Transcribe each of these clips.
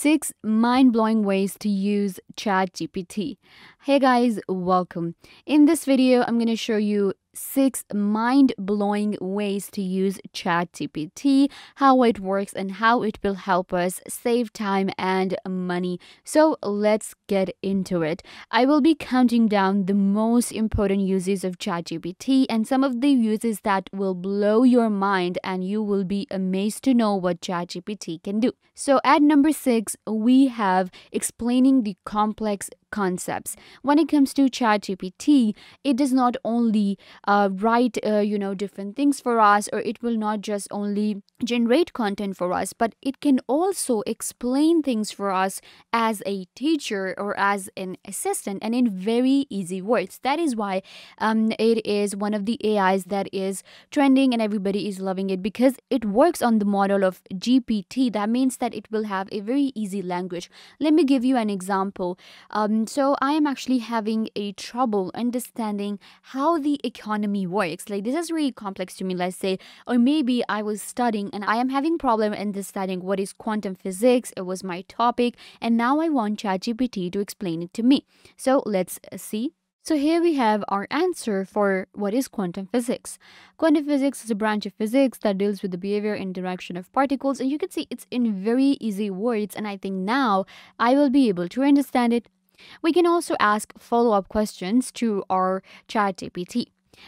6 mind-blowing ways to use ChatGPT. Hey guys, welcome. In this video, I'm going to show you 6 mind-blowing ways to use ChatGPT, how it works and how it will help us save time and money. So let's get into it. I will be counting down the most important uses of ChatGPT and some of the uses that will blow your mind and you will be amazed to know what ChatGPT can do. So at number 6, we have explaining the complex concepts. When it comes to ChatGPT, it does not only write different things for us, or it will not just only generate content for us, but it can also explain things for us as a teacher or as an assistant and in very easy words. That is why it is one of the AIs that is trending and everybody is loving it, because it works on the model of GPT. That means that it will have a very easy language. Let me give you an example. So I am actually having a trouble understanding how the economy works. Like, this is really complex to me, let's say, or maybe I was studying and I am having problem understanding what is quantum physics. It was my topic and now I want ChatGPT to explain it to me. So let's see. So here we have our answer for what is quantum physics. Quantum physics is a branch of physics that deals with the behavior and direction of particles, and you can see it's in very easy words, and I think now I will be able to understand it. We can also ask follow-up questions to our ChatGPT.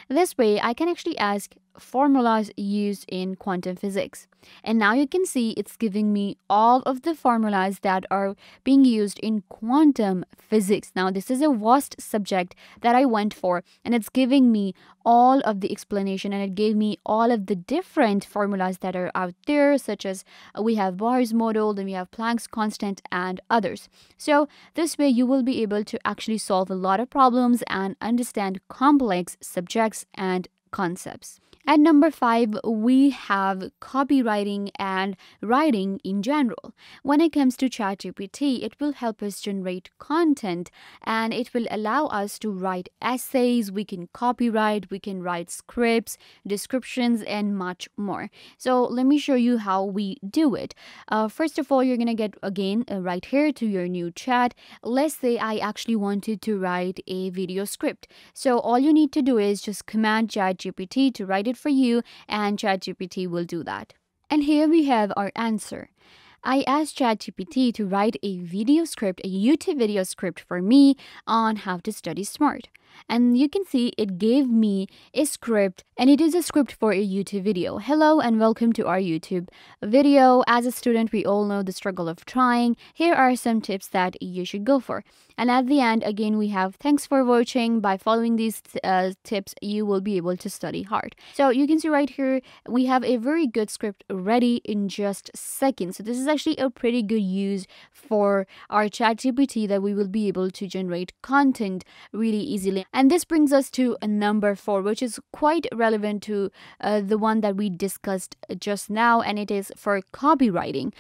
This way, I can actually ask formulas used in quantum physics. And now you can see it's giving me all of the formulas that are being used in quantum physics. Now, this is a vast subject that I went for, and it's giving me all of the explanation, and it gave me all of the different formulas that are out there, such as we have Bohr's model, then we have Planck's constant, and others. So this way you will be able to actually solve a lot of problems and understand complex subjects and concepts. At number 5, we have copywriting and writing in general. When it comes to ChatGPT, it will help us generate content and it will allow us to write essays, we can copyright, we can write scripts, descriptions, and much more. So let me show you how we do it. First of all, you're going to get again right here to your new chat. Let's say I actually wanted to write a video script. So all you need to do is just command ChatGPT to write it for you, and ChatGPT will do that. And here we have our answer. I asked ChatGPT to write a video script, a YouTube video script for me on how to study smart. And you can see it gave me a script, and it is a script for a YouTube video. Hello and welcome to our YouTube video. As a student, we all know the struggle of trying. Here are some tips that you should go for. And at the end, again, we have thanks for watching. By following these tips, you will be able to study hard. So you can see right here, we have a very good script ready in just seconds. So this is actually a pretty good use for our ChatGPT, that we will be able to generate content really easily. And this brings us to number 4, which is quite relevant to the one that we discussed just now, and it is for copywriting.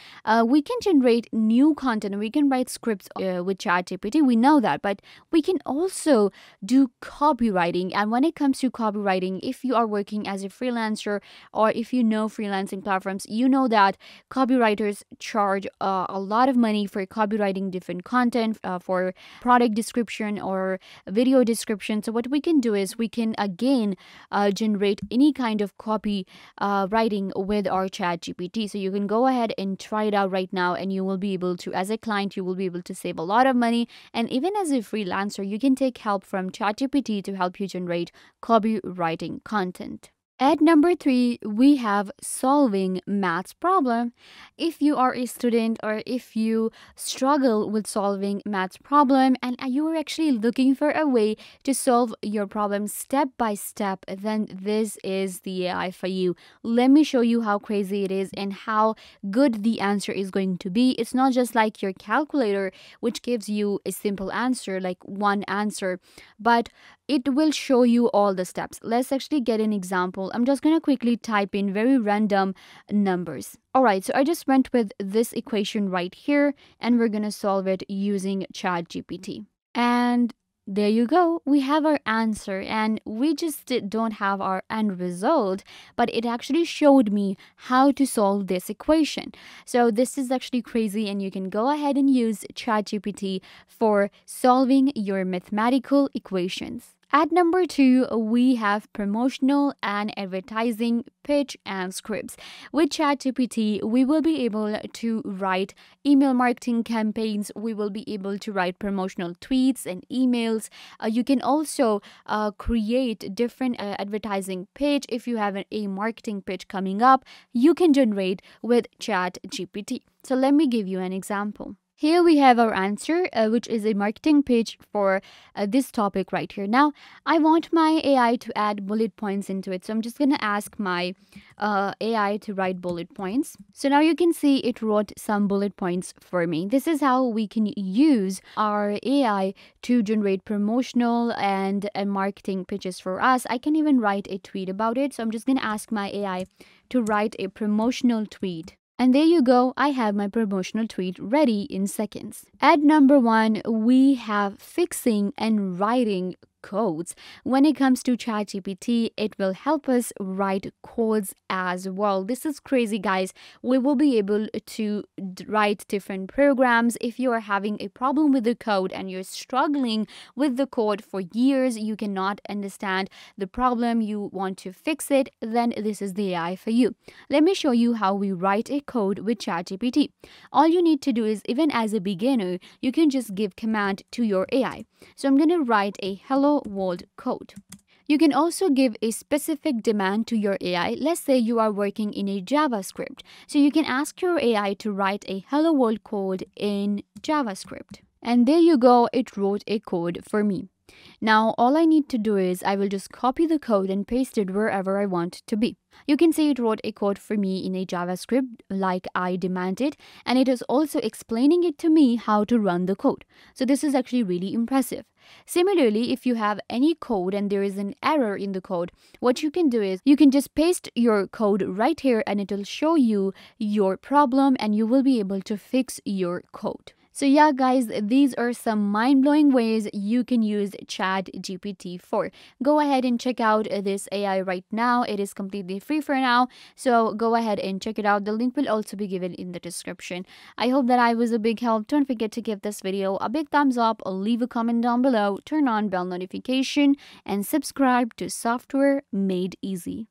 We can generate new content, we can write scripts with ChatGPT, we know that, but we can also do copywriting. And when it comes to copywriting, if you are working as a freelancer or if you know freelancing platforms, you know that copywriters charge a lot of money for copywriting different content, for product description or video description. So what we can do is we can again generate any kind of copy writing with our ChatGPT. So you can go ahead and try it out right now, and you will be able to, as a client, you will be able to save a lot of money. And even as a freelancer, you can take help from ChatGPT to help you generate copywriting content. At number 3, we have solving maths problem. If you are a student or if you struggle with solving maths problem and you are actually looking for a way to solve your problem step by step, then this is the AI for you. Let me show you how crazy it is and how good the answer is going to be. It's not just like your calculator, which gives you a simple answer, like one answer, but it will show you all the steps. Let's actually get an example. I'm just going to quickly type in very random numbers. All right, so I just went with this equation right here, and we're going to solve it using ChatGPT. And There you go. We have our answer, and we just don't have our end result, but it actually showed me how to solve this equation. So this is actually crazy, and you can go ahead and use ChatGPT for solving your mathematical equations. At number 2, we have promotional and advertising pitch and scripts. With ChatGPT, we will be able to write email marketing campaigns. We will be able to write promotional tweets and emails. You can also create different advertising pitch. If you have a marketing pitch coming up, you can generate with ChatGPT. So let me give you an example. Here we have our answer, which is a marketing page for this topic right here. Now, I want my AI to add bullet points into it. So I'm just going to ask my AI to write bullet points. So now you can see it wrote some bullet points for me. This is how we can use our AI to generate promotional and marketing pitches for us. I can even write a tweet about it. So I'm just going to ask my AI to write a promotional tweet. And there you go, I have my promotional tweet ready in seconds. At number 1, we have fixing and writing codes. When it comes to ChatGPT, it will help us write codes as well. This is crazy, guys. We will be able to write different programs. If you are having a problem with the code and you're struggling with the code for years, you cannot understand the problem, you want to fix it, then this is the AI for you. Let me show you how we write a code with ChatGPT. All you need to do is, even as a beginner, you can just give command to your AI. So I'm going to write a hello world code. You can also give a specific demand to your AI. Let's say you are working in a JavaScript. So you can ask your AI to write a hello world code in JavaScript. And there you go, it wrote a code for me. Now, all I need to do is I will just copy the code and paste it wherever I want it to be. You can see it wrote a code for me in a JavaScript like I demanded, and it is also explaining it to me how to run the code. So this is actually really impressive. Similarly, if you have any code and there is an error in the code, what you can do is you can just paste your code right here and it will show you your problem and you will be able to fix your code. So yeah, guys, these are some mind-blowing ways you can use ChatGPT for. Go ahead and check out this AI right now. It is completely free for now. So go ahead and check it out. The link will also be given in the description. I hope that I was a big help. Don't forget to give this video a big thumbs up, leave a comment down below, turn on bell notification, and subscribe to Software Made Easy.